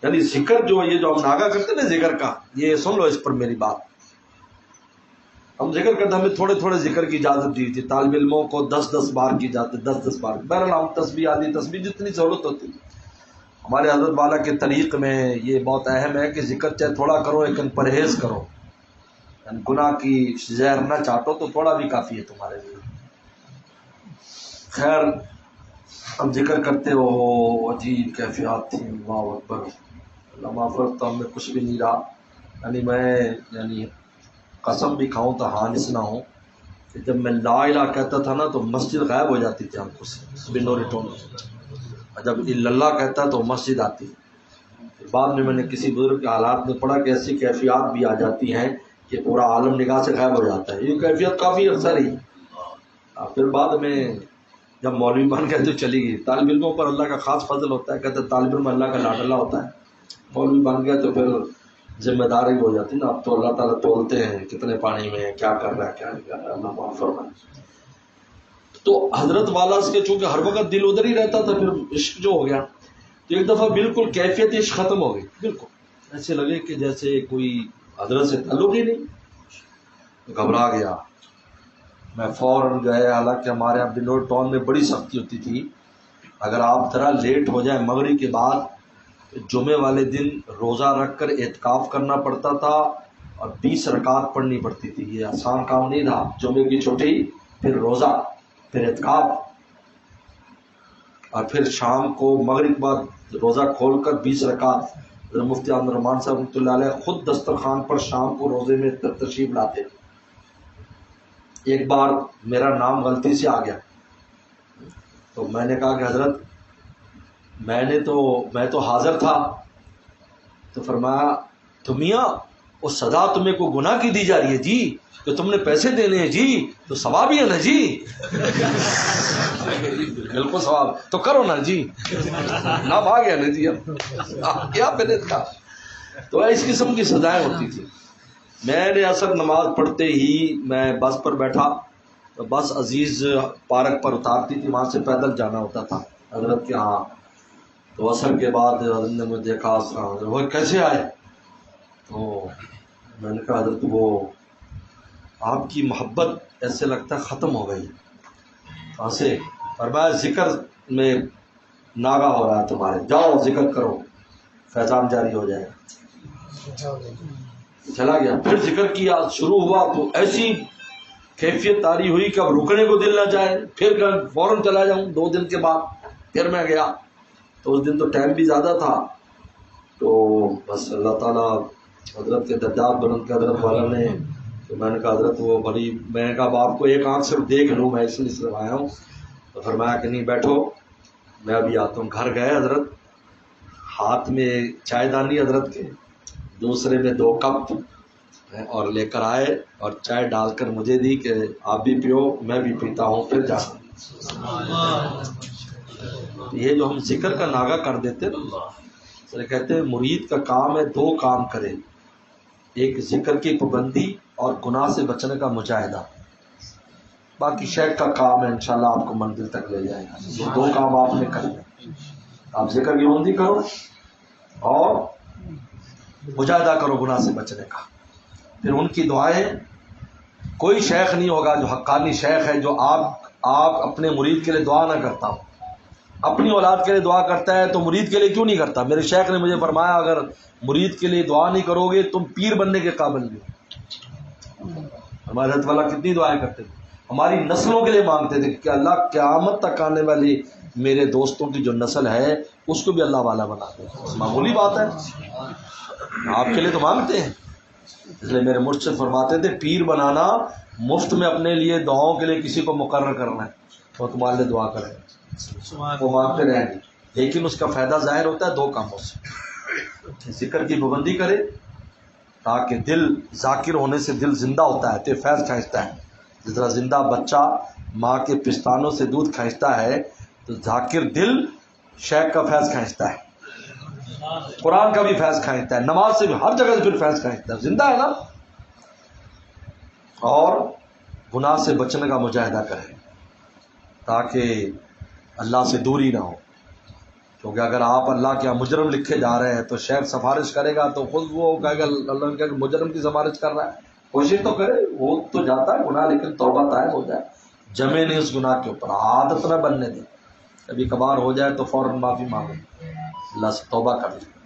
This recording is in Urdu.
یعنی ذکر جو یہ جو ہم ناغہ کرتے ہیں نا ذکر کا، یہ سن لو اس پر میری بات. ہم ذکر کرتے ہمیں تھوڑے تھوڑے ذکر کی اجازت دی تھی، طالب علموں کو 10 بار کی اجازت، 10 بار. بہرحال ہم تسبیح آدھی تسبیح جتنی سہولت ہوتی ہے. ہمارے حضرت والا کے طریق میں یہ بہت اہم ہے کہ ذکر چاہے تھوڑا کرو لیکن پرہیز کرو، یعنی گناہ کی زہر نہ چاٹو، تو تھوڑا بھی کافی ہے تمہارے لیے. خیر ہم ذکر کرتے ہو، عجیب کیفیات تھی. اللہ اکبر، اللہ معافرت، تو ہم میں کچھ بھی نہیں رہا. یعنی میں قسم بھی کھاؤں تو حانس نہ ہوں کہ جب میں لا الہ کہتا تھا نا تو مسجد غائب ہو جاتی تھی آنکھوں سے بنور ٹون. جب اللہ کہتا تو مسجد آتی. بعد میں نے کسی بزرگ کے حالات میں پڑھا کہ ایسی کیفیات بھی آ جاتی ہیں کہ پورا عالم نگاہ سے غائب ہو جاتا ہے. یہ کیفیت کافی اکثر ہی. پھر بعد میں جب مولوی بن گئے تو چلی گئی. طالب علموں پر اللہ کا خاص فضل ہوتا ہے، کہتے ہیں طالب علم اللہ کا لاڈلا ہوتا ہے. مولوی بن گئے تو پھر ذمہ داری ہو جاتی نا. اب تو اللہ تعالیٰ تولتے ہیں کتنے پانی میں ہے، کیا کر رہا ہے کیا نہیں کر رہا ہے. اللہ معاف فرمائے. تو حضرت والا کے چونکہ ہر وقت دل ادھر ہی رہتا تھا، پھر عشق جو ہو گیا تو ایک دفعہ بالکل کیفیت عشق ختم ہو گئی. بالکل ایسے لگے کہ جیسے کوئی حضرت سے تعلق ہی نہیں. گھبرا گیا میں، فوراً گئے. حالانکہ ہمارے یہاں بنور ٹاؤن میں بڑی سختی ہوتی تھی، اگر آپ ذرا لیٹ ہو جائیں مغرب کے بعد، جمعے والے دن روزہ رکھ کر اعتکاف کرنا پڑتا تھا اور 20 رکعت پڑھنی پڑتی تھی. یہ آسان کام نہیں تھا. جمعے کی چھٹی، پھر روزہ، پھر اعتکاف، اور پھر شام کو مغرب کے بعد روزہ کھول کر 20 رکعت. مفتی عبد الرحمان صاحب رحمۃ اللہ علیہ خود دسترخوان پر شام کو روزے میں تشریف لاتے. ایک بار میرا نام غلطی سے آ گیا تو میں نے کہا کہ حضرت میں تو حاضر تھا. تو فرمایا تو میاں وہ سزا تمہیں کو گناہ کی دی جا رہی ہے جی، کہ تم نے پیسے دینے ہیں جی، تو ثواب ہی ہے نا جی. بالکل ثواب تو کرو نا جی. نہ بھاگ گیا نا جی. اب کیا میں نے کہا. تو اس قسم کی سزائیں ہوتی تھی. میں نے اثر نماز پڑھتے ہی میں بس پر بیٹھا تو بس عزیز پارک پر اتارتی تھی، وہاں سے پیدل جانا ہوتا تھا حضرت کے ہاں. تو اثر کے بعد حضرت نے مجھے دیکھا، وہ کیسے آئے؟ تو میں نے کہا حضرت وہ آپ کی محبت ایسے لگتا ہے ختم ہو گئی. ایسے فرمایا ذکر میں ناغہ ہو رہا ہے تمہارے، جاؤ ذکر کرو، فیضان جاری ہو جائے. چلا گیا. پھر ذکر کیا شروع ہوا تو ایسی کیفیت طاری ہوئی کہ اب رکنے کو دل نہ جائے. پھر فوراً چلا جاؤں. 2 دن کے بعد پھر میں گیا تو اس دن تو ٹائم بھی زیادہ تھا. تو بس اللہ تعالیٰ حضرت کے درجات بلند کر حضرت والا نے. تو میں نے کہا حضرت وہ بڑی، میں نے کہا اب آپ کو ایک آنکھ سے دیکھ لوں، میں اس لیے صرف آیا ہوں. تو فرمایا کہ نہیں بیٹھو میں ابھی آتا ہوں. گھر گئے حضرت، ہاتھ میں چائے دانی حضرت کے، دوسرے میں 2 کپ اور لے کر آئے اور چائے ڈال کر مجھے دی کہ آپ بھی پیو میں بھی پیتا ہوں. پھر جا یہ جو ہم ذکر کا ناغہ کر دیتے نا، سر کہتے ہیں مرید کا کام ہے 2 کام کرے، ایک ذکر کی پابندی اور گناہ سے بچنے کا مجاہدہ. باقی شیخ کا کام ہے انشاءاللہ آپ کو منزل تک لے جائے گا. یہ 2 کام آپ نے کرنے. آپ ذکر کی پابندی کرو اور مجاہدہ کرو گناہ سے بچنے کا. پھر ان کی دعائیں، کوئی شیخ نہیں ہوگا جو حقانی شیخ ہے جو آپ اپنے مرید کے لیے دعا نہ کرتا ہو. اپنی اولاد کے لیے دعا کرتا ہے تو مرید کے لیے کیوں نہیں کرتا؟ میرے شیخ نے مجھے فرمایا اگر مرید کے لیے دعا نہیں کرو گے تم پیر بننے کے قابل نہیں. ہمارے حضرت والا کتنی دعائیں کرتے تھے، ہماری نسلوں کے لیے مانگتے تھے کہ اللہ قیامت تک آنے والی میرے دوستوں کی جو نسل ہے اس کو بھی اللہ والا بنا دے. معمولی بات ہے، آپ کے لیے تو مانگتے ہیں. اس لیے میرے مرشد فرماتے تھے پیر بنانا مفت میں اپنے لیے دعاؤں کے لیے کسی کو مقرر کرنا ہے تو تمہارے لیے دعا کریں، وہ مانگتے رہیں گے. لیکن اس کا فائدہ ظاہر ہوتا ہے 2 کاموں سے. ذکر کی پابندی کرے تاکہ دل ذاکر ہونے سے دل زندہ ہوتا ہے تو فیض کھینچتا ہے. جس طرح زندہ بچہ ماں کے پستانوں سے دودھ کھینچتا ہے تو ذاکر دل شیخ کا فیض کھینچتا ہے، قرآن کا بھی فیض کھینچتا ہے، نماز سے بھی، ہر جگہ سے پھر فیض کھینچتا ہے. زندہ ہے نا. اور گناہ سے بچنے کا مجاہدہ کرے تاکہ اللہ سے دوری نہ ہو. کیونکہ اگر آپ اللہ کے یہاں مجرم لکھے جا رہے ہیں تو شیخ سفارش کرے گا تو خود وہ کہے گا اللہ نے کہا کہ مجرم کی سفارش کر رہا ہے. کوشش تو کرے، وہ تو جاتا ہے گناہ لیکن توبہ طائب ہو جائے، جمے نہیں اس گناہ کے اوپر، عادت نہ بننے دے. کبھی کبھار ہو جائے تو فوراً معافی مانگے، اللہ سے توبہ کر لیں.